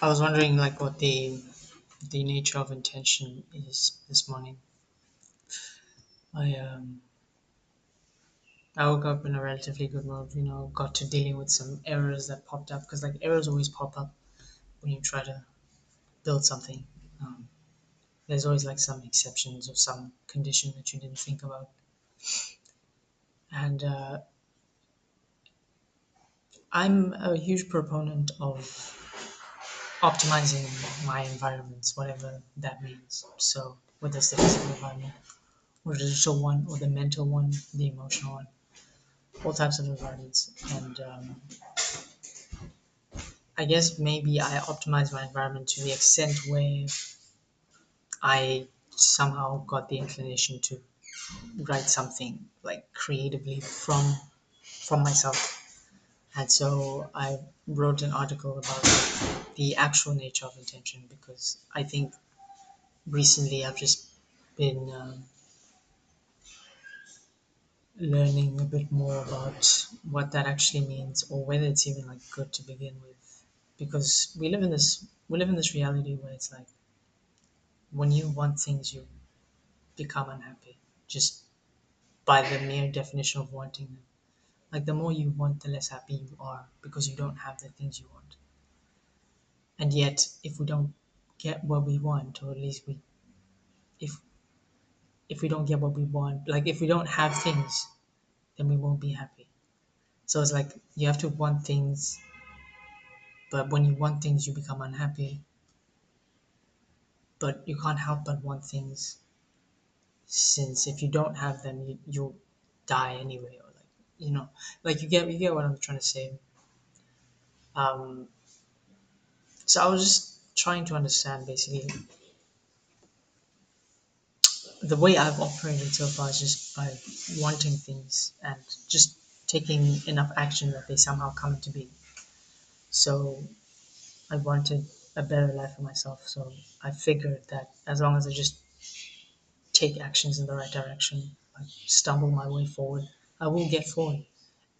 I was wondering like what the nature of intention is this morning. I um I woke up in a relatively good mood, got to dealing with some errors that popped up because like errors always pop up when you try to build something. Um, there's always like some exceptions or some condition that you didn't think about. And I'm a huge proponent of optimizing my environments, whatever that means. So whether it's the physical environment or the digital one or the mental one, the emotional one, all types of environments. And I guess maybe I optimize my environment to the extent where I somehow got the inclination to write something like creatively from myself. And so I wrote an article about the actual nature of intention because I think recently I've just been learning a bit more about what that actually means or whether it's even like good to begin with because we live in this reality where it's like when you want things you become unhappy just by the mere definition of wanting them. Like the more you want, the less happy you are because you don't have the things you want. And yet, if we don't get what we want, or at least if if we don't get what we want, like if we don't have things, then we won't be happy. So it's like you have to want things, but when you want things, you become unhappy. But you can't help but want things, since if you don't have them, you'll die anyway, or like like you get what I'm trying to say. Um, so I was just trying to understand basically the way I've operated so far is just by wanting things and just taking enough action that they somehow come into being. So I wanted a better life for myself. So I figured that as long as I just take actions in the right direction, like stumble my way forward, I will get forward.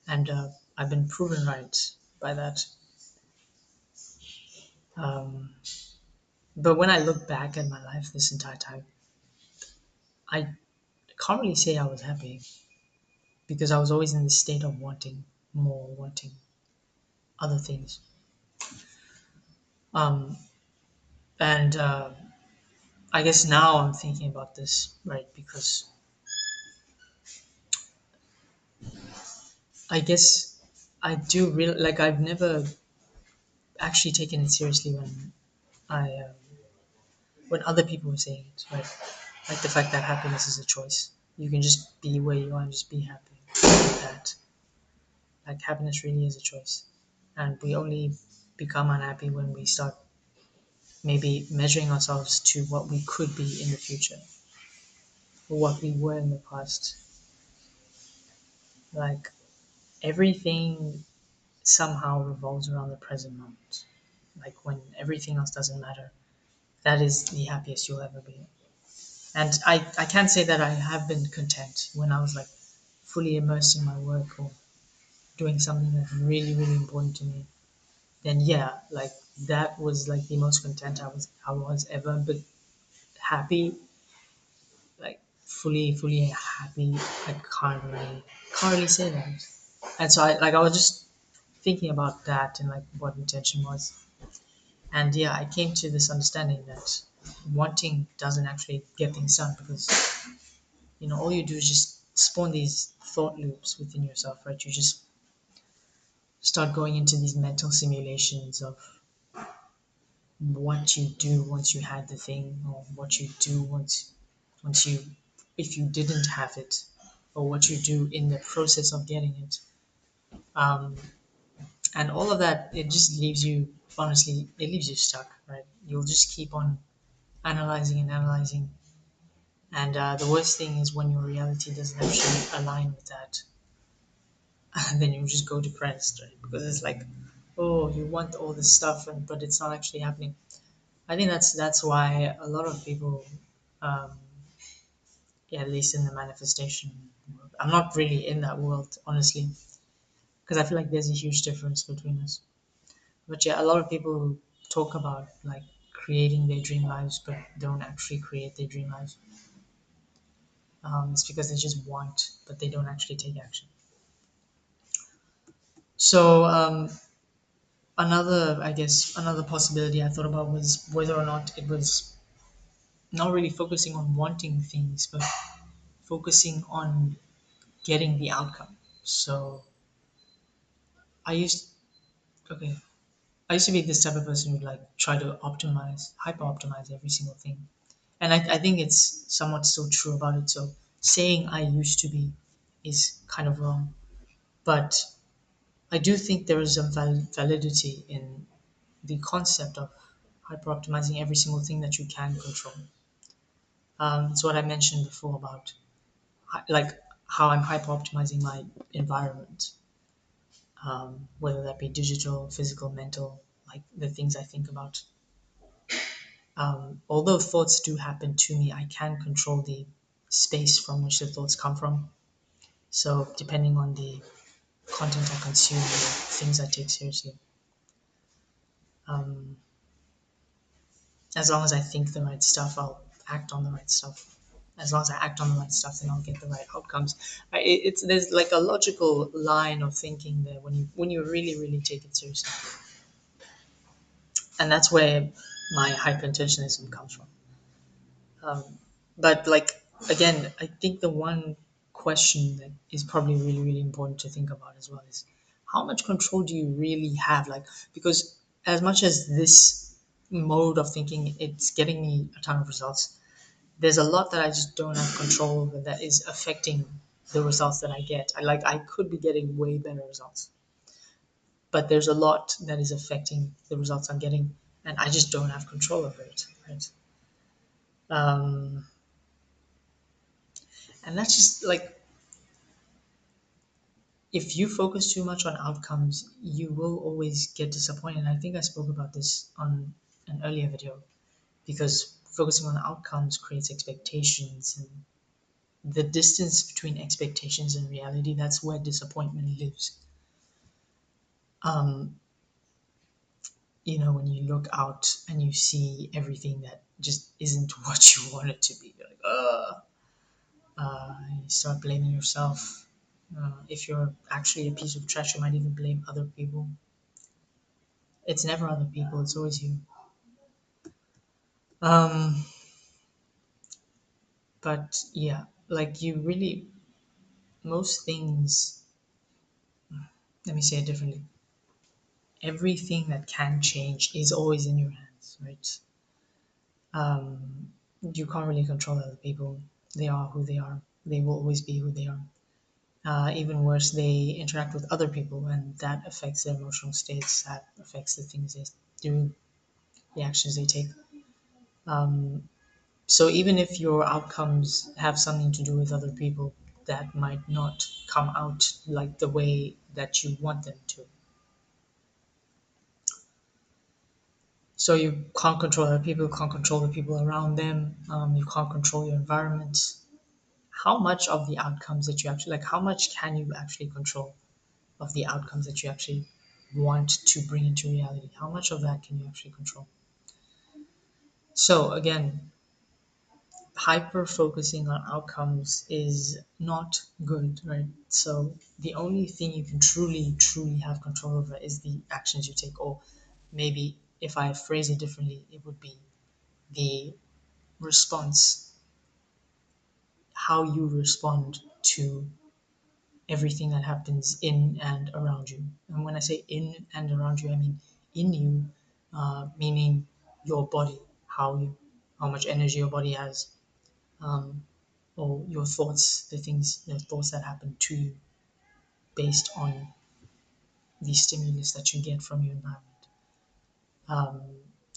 And I've been proven right by that. Um, but when I look back at my life this entire time, I can't really say I was happy because I was always in the state of wanting more, wanting other things. Um, and I guess now I'm thinking about this, right? Because I guess I do really like I've never actually taken it seriously when other people were saying it, right? Like the fact that happiness is a choice. You can just be where you are and just be happy. That like happiness really is a choice, and we only become unhappy when we start maybe measuring ourselves to what we could be in the future or what we were in the past. Like everything somehow revolves around the present moment. Like when everything else doesn't matter, that is the happiest you'll ever be. And I can say that I have been content when I was like fully immersed in my work or doing something that's really, really important to me. Then yeah, like that was like the most content I was ever. But happy, like fully happy, I can't really say that. And so I was just thinking about that and like what intention was. And yeah, I came to this understanding that wanting doesn't actually get things done because all you do is just spawn these thought loops within yourself, right? You just start going into these mental simulations of what you do once you had the thing, or what you do once you if you didn't have it, or what you do in the process of getting it. Um, and all of that, it just leaves you honestly, it leaves you stuck, right? You'll just keep on analyzing and analyzing. And the worst thing is when your reality doesn't actually align with that, then you just go depressed, right? Because it's like, oh, you want all this stuff, but it's not actually happening. I think that's why a lot of people, um, yeah, at least in the manifestation world, I'm not really in that world, honestly, because I feel like there's a huge difference between us. But yeah, a lot of people talk about like creating their dream lives but don't actually create their dream lives. It's because they just want, but they don't actually take action. So another, I guess, another possibility I thought about was whether or not it was not really focusing on wanting things, but focusing on getting the outcome. So I used, okay, I used to be this type of person who like try to optimize, hyper optimize every single thing. And I think it's somewhat still true about it. So saying I used to be is kind of wrong. But I do think there is some validity in the concept of hyper optimizing every single thing that you can control. It's what I mentioned before about like how I'm hyper optimizing my environment, whether that be digital, physical, mental, like the things I think about. Although thoughts do happen to me, I can control the space from which the thoughts come from. So depending on the content I consume, the things I take seriously, um, as long as I think the right stuff, I'll act on the right stuff. As long as I act on the right stuff, then I'll get the right outcomes. It's there's like a logical line of thinking there when you really really take it seriously, and that's where my hyperintentionism comes from. Um, but like again, I think the one question that is probably really really important to think about as well is how much control do you really have? Like because as much as this mode of thinking it's getting me a ton of results, there's a lot that I just don't have control over that is affecting the results that I get. I could be getting way better results, but there's a lot that is affecting the results I'm getting, and I just don't have control over it. Right? Um, and that's just like if you focus too much on outcomes, you will always get disappointed. I think I spoke about this on an earlier video because focusing on outcomes creates expectations, and the distance between expectations and reality, that's where disappointment lives. Um, when you look out and you see everything that just isn't what you want it to be, you're like, you start blaming yourself. If you're actually a piece of trash, you might even blame other people. It's never other people, it's always you. Um, but yeah, like you really, most things, let me say it differently. Everything that can change is always in your hands, right? You can't really control other people. They are who they are. They will always be who they are. Even worse, they interact with other people, and that affects their emotional states. That affects the things they do, the actions they take. Um, so even if your outcomes have something to do with other people, that might not come out like the way that you want them to. So you can't control other people, you can't control the people around them. You can't control your environment. How much of the outcomes that you actually like, how much can you actually control of the outcomes that you actually want to bring into reality? How much of that can you actually control? So again, hyper focusing on outcomes is not good, right? So the only thing you can truly, truly have control over is the actions you take, or maybe if I phrase it differently, it would be the response, how you respond to everything that happens in and around you. And when I say in and around you, I mean in you, meaning your body, how much energy your body has, um, or your thoughts, the thoughts that happen to you based on the stimulus that you get from your environment. Um,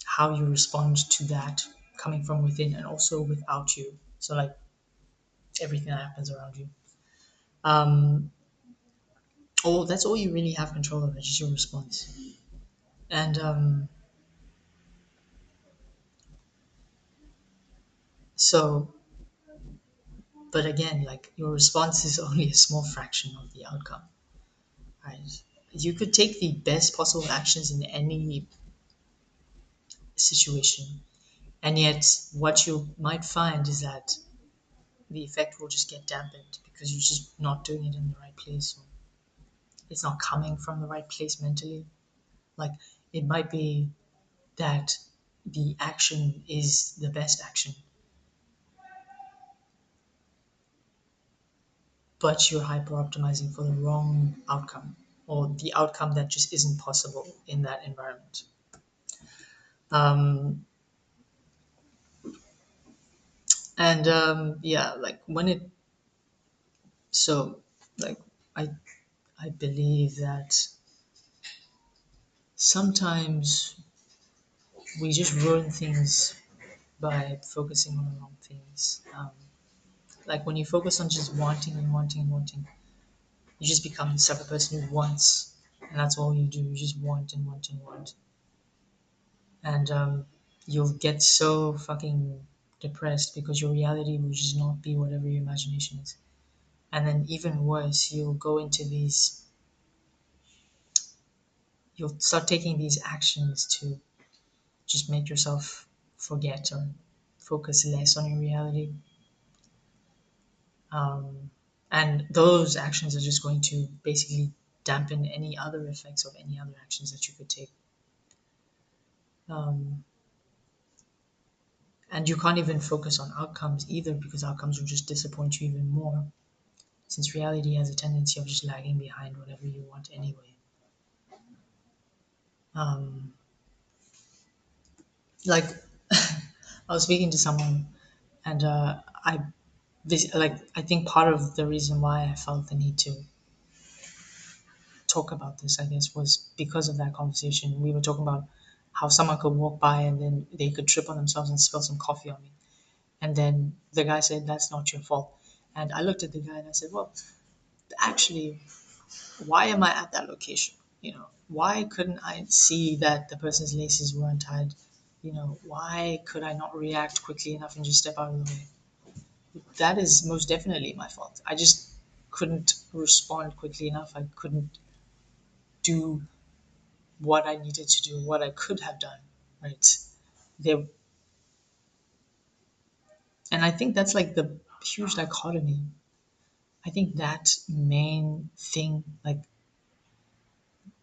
how you respond to that coming from within and also without you. So like everything that happens around you. Um, that's all you really have control of, just your response. And so, but again, like your response is only a small fraction of the outcome, right? You could take the best possible actions in any situation. And yet, what you might find is that the effect will just get dampened because you're just not doing it in the right place. Or it's not coming from the right place mentally. Like, it might be that the action is the best action, but you're hyper optimizing for the wrong outcome, or the outcome that just isn't possible in that environment. Um, and Yeah, like when it so like I I believe that sometimes we just ruin things by focusing on the wrong things. Like when you focus on just wanting and wanting and wanting, you just become this type of person who wants, and that's all you do. You just want and want and want, and you'll get so fucking depressed because your reality will just not be whatever your imagination is. And then even worse, you'll go into these. You'll start taking these actions to just make yourself forget or focus less on your reality. Um, and those actions are just going to basically dampen any other effects of any other actions that you could take. Um, and you can't even focus on outcomes either because outcomes will just disappoint you even more since reality has a tendency of just lagging behind whatever you want anyway. Um, like I was speaking to someone and I think part of the reason why I felt the need to talk about this, I guess, was because of that conversation. We were talking about how someone could walk by and then they could trip on themselves and spill some coffee on me. And then the guy said, "That's not your fault." And I looked at the guy and I said, "Well, actually, why am I at that location? Why couldn't I see that the person's laces were untied? Why could I not react quickly enough and just step out of the way? That is most definitely my fault. I just couldn't respond quickly enough. I couldn't do what I needed to do, what I could have done, right? There, and I think that's like the huge dichotomy. I think that main thing, like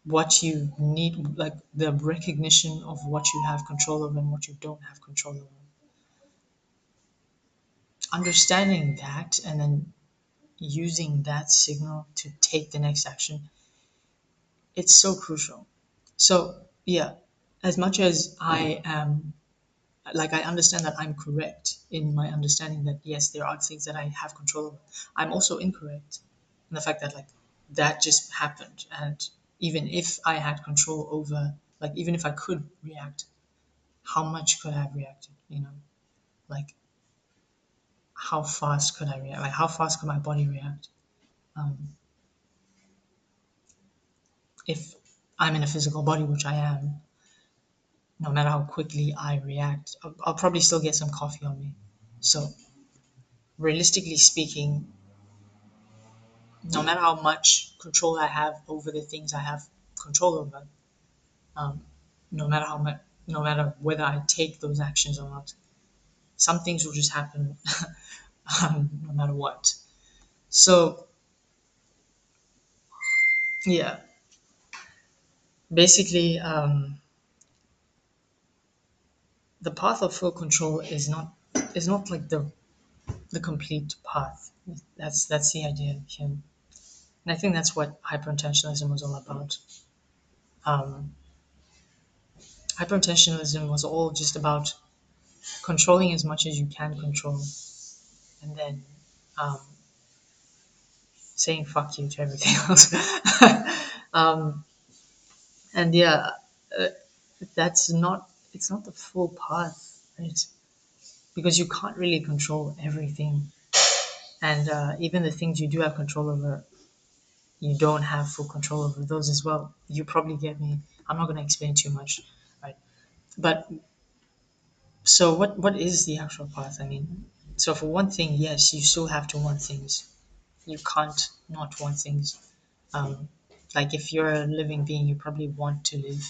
what you need, like the recognition of what you have control over and what you don't have control over. Understanding that and then using that signal to take the next action, it's so crucial. So, yeah, as much as I am, like, I understand that I'm correct in my understanding that, yes, there are things that I have control over, I'm also incorrect in the fact that, like, that just happened. And even if I had control over, like, even if I could react, how much could I have reacted? Like, how fast could I react? Like, how fast could my body react? Um, if I'm in a physical body, which I am, no matter how quickly I react, I'll probably still get some coffee on me. So, realistically speaking, no matter how much control I have over the things I have control over, um, no matter whether I take those actions or not, some things will just happen no matter what. So, yeah, basically, the path of full control is not like the complete path. That's the idea here, and I think that's what hyperintentionalism was all about. Um, Hyperintentionalism was all just about controlling as much as you can control, and then um, saying fuck you to everything else. um, and yeah, uh, that's not it's not the full path, right? Because you can't really control everything, and even the things you do have control over, you don't have full control over those as well. You probably get me. I'm not going to explain too much, right? But so what is the actual path? I mean, so for one thing, yes, you still have to want things. You can't not want things. Um, like if you're a living being, you probably want to live.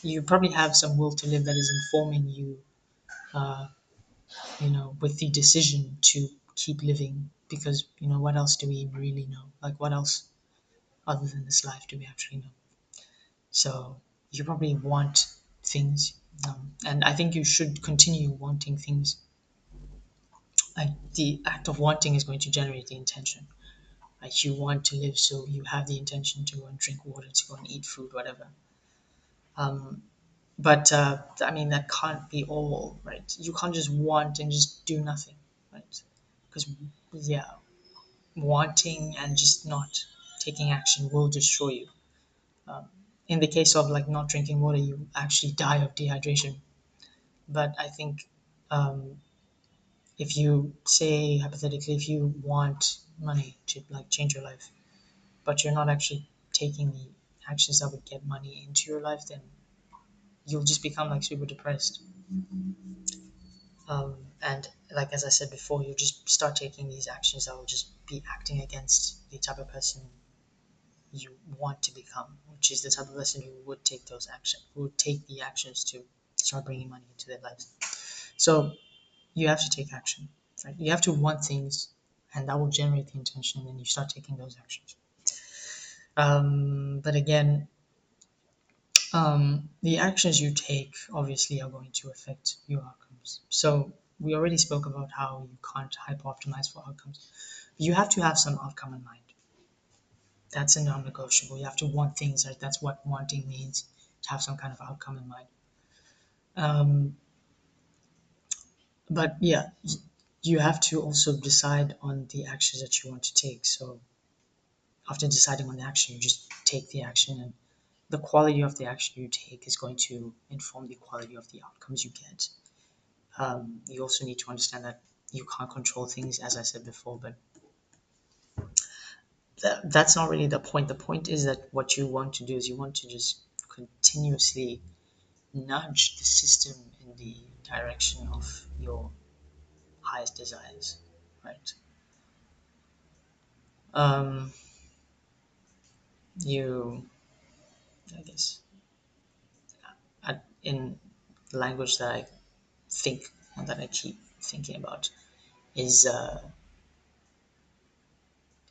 you probably have some will to live that is informing you, uh, with the decision to keep living. Because what else do we really know? Like, what else other than this life do we actually know? So you probably want things, and I think you should continue wanting things. Like, the act of wanting is going to generate the intention. Like, you want to live, so you have the intention to go and drink water, to go and eat food, whatever. Um, but I mean, that can't be all, right? You can't just want and just do nothing, right? Because, yeah, wanting and just not taking action will destroy you. Um, in the case of like not drinking water, you actually die of dehydration. But I think, if you say hypothetically, if you want money to like change your life, but you're not actually taking the actions that would get money into your life, then you'll just become like super depressed. And like, as I said before, you'll just start taking these actions that will just be acting against the type of person you want to become, which is the type of person who would take those actions, who would take the actions to start bringing money into their lives. So you have to take action, right? You have to want things, and that will generate the intention, and then you start taking those actions. But again, the actions you take obviously are going to affect your outcomes. So we already spoke about how you can't hyper optimize for outcomes. You have to have some outcome in mind. That's a non-negotiable. You have to want things, right? That's what wanting means, to have some kind of outcome in mind. Um, but yeah, you have to also decide on the actions that you want to take. So after deciding on the action, you just take the action, and the quality of the action you take is going to inform the quality of the outcomes you get. You also need to understand that you can't control things, as I said before, but that's not really the point. The point is that what you want to do is you want to just continuously nudge the system in the direction of your highest desires, right? Um, you, I guess, in language that I think, and that I keep thinking about, is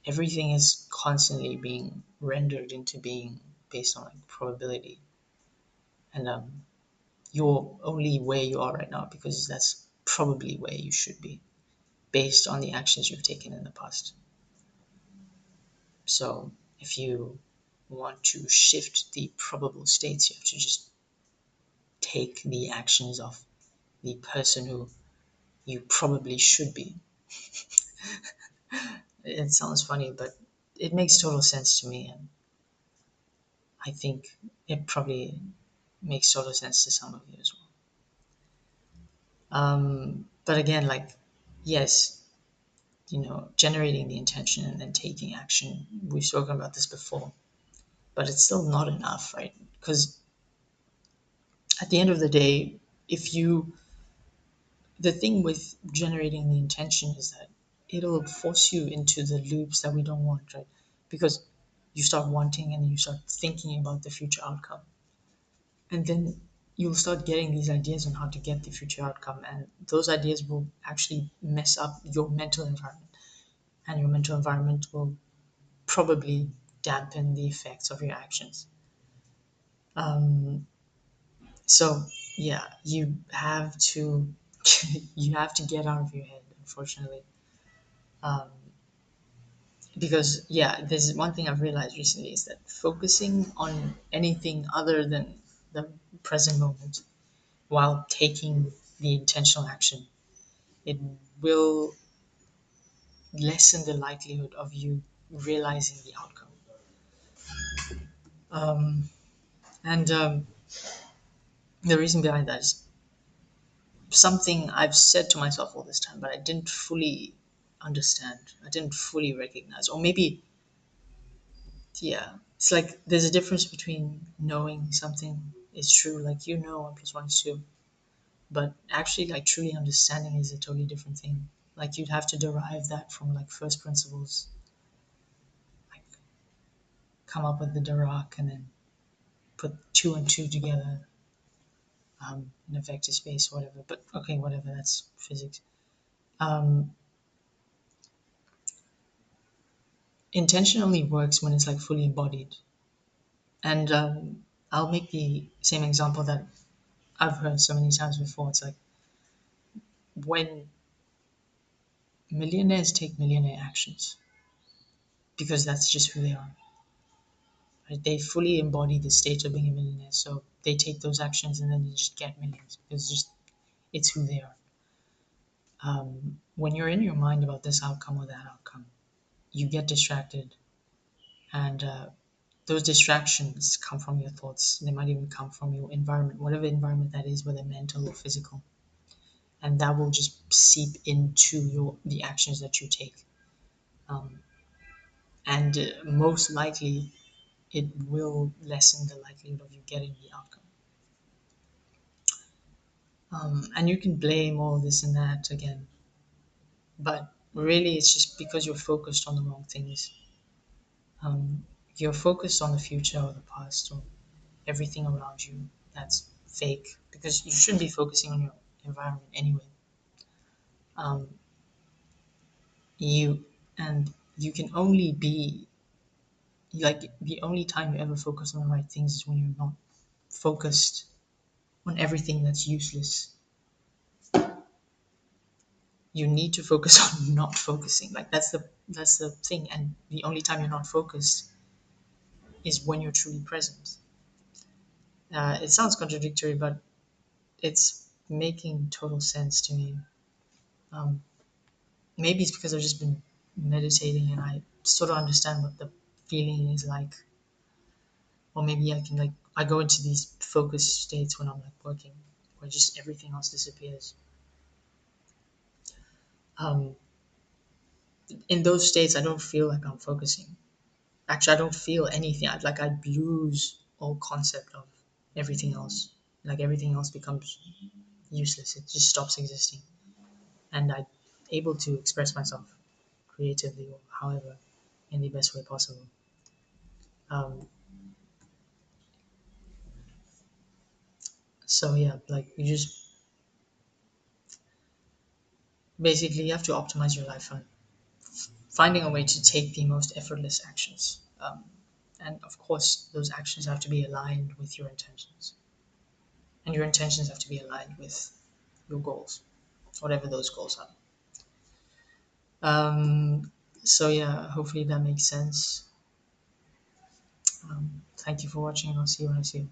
everything is constantly being rendered into being based on like probability, and you're only where you are right now because that's probably where you should be based on the actions you've taken in the past. So if you want to shift the probable states, you have to just take the actions of the person who you probably should be. It sounds funny, but it makes total sense to me, and I think it probably makes total sense to some of you as well. But again, like, yes, generating the intention and then taking action. We've spoken about this before, but it's still not enough, right? Because at the end of the day, if you, the thing with generating the intention is that it'll force you into the loops that we don't want, right? Because you start wanting and you start thinking about the future outcome. And then you'll start getting these ideas on how to get the future outcome. And those ideas will actually mess up your mental environment. And your mental environment will probably dampen the effects of your actions. Um, so yeah, you have to you have to get out of your head, unfortunately. Um, because yeah, there's one thing I've realized recently is that focusing on anything other than the present moment while taking the intentional action, it will lessen the likelihood of you realizing the outcome. Um, and The reason behind that is something I've said to myself all this time, but I didn't fully understand. I didn't fully recognize. Or maybe, yeah, it's like there's a difference between knowing something is true, like 1 plus 1 is 2, but actually, like, truly understanding is a totally different thing. Like, you'd have to derive that from like first principles, like come up with the Dirac and then put two and two together. in a vector space or whatever. But okay, whatever, that's physics. Um, Intentionally works when it's like fully embodied. And I'll make the same example that I've heard so many times before. It's like when millionaires take millionaire actions, because that's just who they are. Right? They fully embody the state of being a millionaire. So they take those actions and then they just get millions. It's who they are. When you're in your mind about this outcome or that outcome, you get distracted, and those distractions come from your thoughts. They might even come from your environment, whatever environment that is, whether mental or physical, and that will just seep into the actions that you take. Um, and most likely, it will lessen the likelihood of you getting the outcome. And you can blame all this and that again, but really, it's just because you're focused on the wrong things. If you're focused on the future or the past or everything around you, that's fake, because you shouldn't be focusing on your environment anyway. Um, you and you can only be like the only time you ever focus on the right things is when you're not focused on everything that's useless. You need to focus on not focusing. Like that's the thing. And the only time you're not focused is when you're truly present. It sounds contradictory, but it's making total sense to me. Um, Maybe it's because I've just been meditating and I sort of understand what the feeling is like. Or maybe I can like I go into these focus states when I'm like working, where just everything else disappears. Um, in those states, I don't feel like I'm focusing. Actually, I don't feel anything. I lose all concept of everything else. Like everything else becomes useless. It just stops existing, and I'm able to express myself creatively or however in the best way possible. Um, so yeah, like you just basically you have to optimize your life and finding a way to take the most effortless actions. And of course, those actions have to be aligned with your intentions, and your intentions have to be aligned with your goals, whatever those goals are. So yeah, hopefully that makes sense. Thank you for watching. I'll see you when I see you.